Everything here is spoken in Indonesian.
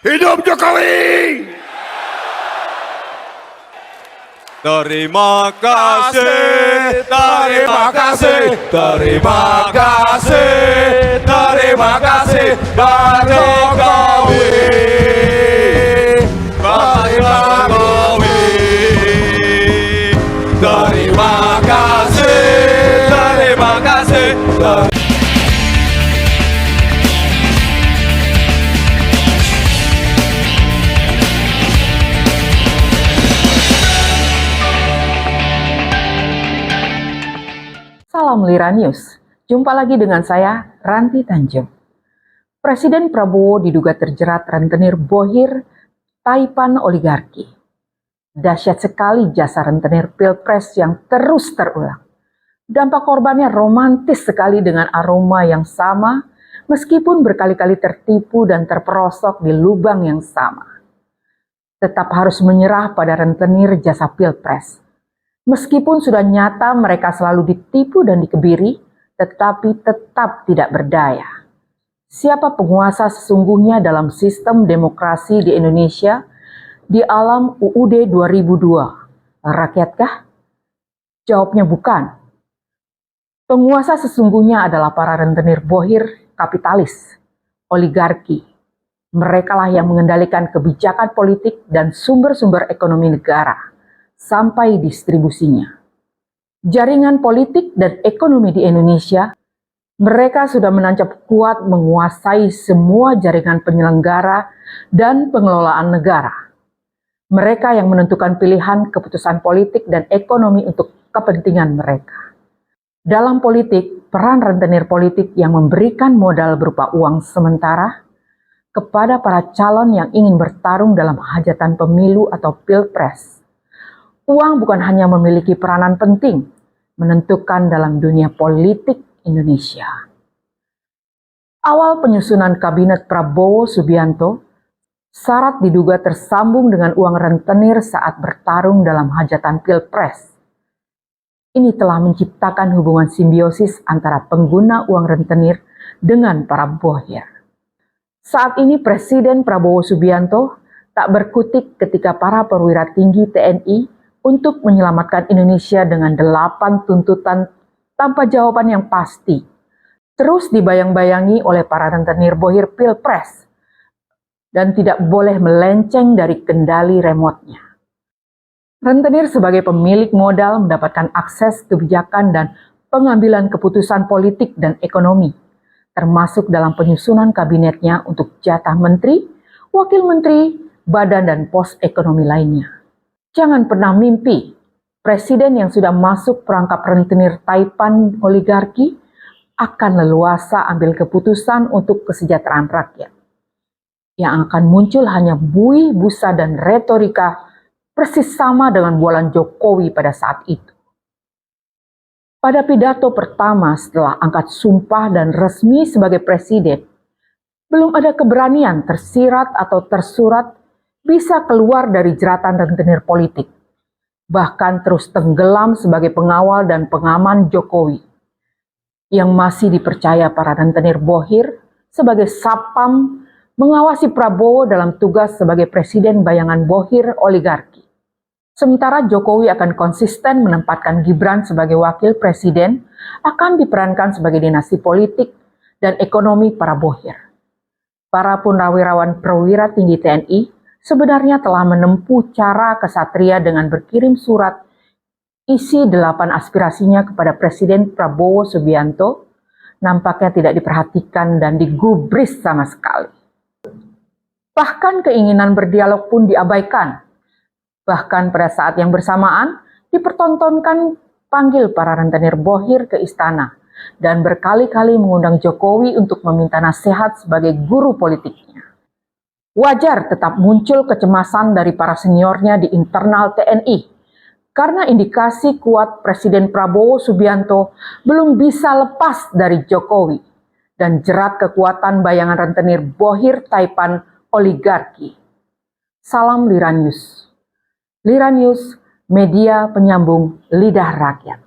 Hidup Jokowi! Terima kasih, terima kasih, terima kasih, terima kasih, Pak Jokowi, Pak Jokowi. Terima kasih, terima kasih. Salam Lira News, jumpa lagi dengan saya, Ranti Tanjung. Presiden Prabowo diduga terjerat rentenir bohir taipan oligarki. Dahsyat sekali jasa rentenir Pilpres yang terus terulang. Dampak korbannya romantis sekali dengan aroma yang sama, meskipun berkali-kali tertipu dan terperosok di lubang yang sama. Tetap harus menyerah pada rentenir jasa Pilpres. Meskipun sudah nyata mereka selalu ditipu dan dikebiri, tetapi tetap tidak berdaya. Siapa penguasa sesungguhnya dalam sistem demokrasi di Indonesia di alam UUD 2002? Rakyatkah? Jawabnya bukan. Penguasa sesungguhnya adalah para rentenir bohir kapitalis, oligarki. Merekalah yang mengendalikan kebijakan politik dan sumber-sumber ekonomi negara sampai distribusinya. Jaringan politik dan ekonomi di Indonesia, mereka sudah menancap kuat menguasai semua jaringan penyelenggara dan pengelolaan negara. Mereka yang menentukan pilihan keputusan politik dan ekonomi untuk kepentingan mereka. Dalam politik, peran rentenir politik yang memberikan modal berupa uang sementara kepada para calon yang ingin bertarung dalam hajatan pemilu atau pilpres. Uang bukan hanya memiliki peranan penting menentukan dalam dunia politik Indonesia. Awal penyusunan kabinet Prabowo Subianto, syarat diduga tersambung dengan uang rentenir saat bertarung dalam hajatan Pilpres. Ini telah menciptakan hubungan simbiosis antara pengguna uang rentenir dengan para bohir. Saat ini Presiden Prabowo Subianto tak berkutik ketika para perwira tinggi TNI untuk menyelamatkan Indonesia dengan 8 tuntutan tanpa jawaban yang pasti, terus dibayang-bayangi oleh para rentenir bohir Pilpres, dan tidak boleh melenceng dari kendali remote-nya. Rentenir sebagai pemilik modal mendapatkan akses kebijakan dan pengambilan keputusan politik dan ekonomi, termasuk dalam penyusunan kabinetnya untuk jatah menteri, wakil menteri, badan dan pos ekonomi lainnya. Jangan pernah mimpi, presiden yang sudah masuk perangkap rentenir taipan oligarki akan leluasa ambil keputusan untuk kesejahteraan rakyat. Yang akan muncul hanya buih, busa, dan retorika persis sama dengan bualan Jokowi pada saat itu. Pada pidato pertama setelah angkat sumpah dan resmi sebagai presiden, belum ada keberanian tersirat atau tersurat bisa keluar dari jeratan rentenir politik, bahkan terus tenggelam sebagai pengawal dan pengaman Jokowi, yang masih dipercaya para rentenir bohir sebagai sapam mengawasi Prabowo dalam tugas sebagai presiden bayangan bohir oligarki. Sementara Jokowi akan konsisten menempatkan Gibran sebagai wakil presiden, akan diperankan sebagai dinasti politik dan ekonomi para bohir. Para purnawirawan perwira tinggi TNI sebenarnya telah menempuh cara kesatria dengan berkirim surat isi 8 aspirasinya kepada Presiden Prabowo Subianto, nampaknya tidak diperhatikan dan digubris sama sekali. Bahkan keinginan berdialog pun diabaikan. Bahkan pada saat yang bersamaan dipertontonkan panggil para rentenir bohir ke istana dan berkali-kali mengundang Jokowi untuk meminta nasihat sebagai guru politiknya. Wajar tetap muncul kecemasan dari para seniornya di internal TNI karena indikasi kuat Presiden Prabowo Subianto belum bisa lepas dari Jokowi dan jerat kekuatan bayangan rentenir bohir taipan oligarki. Salam Lira News. Lira News, media penyambung lidah rakyat.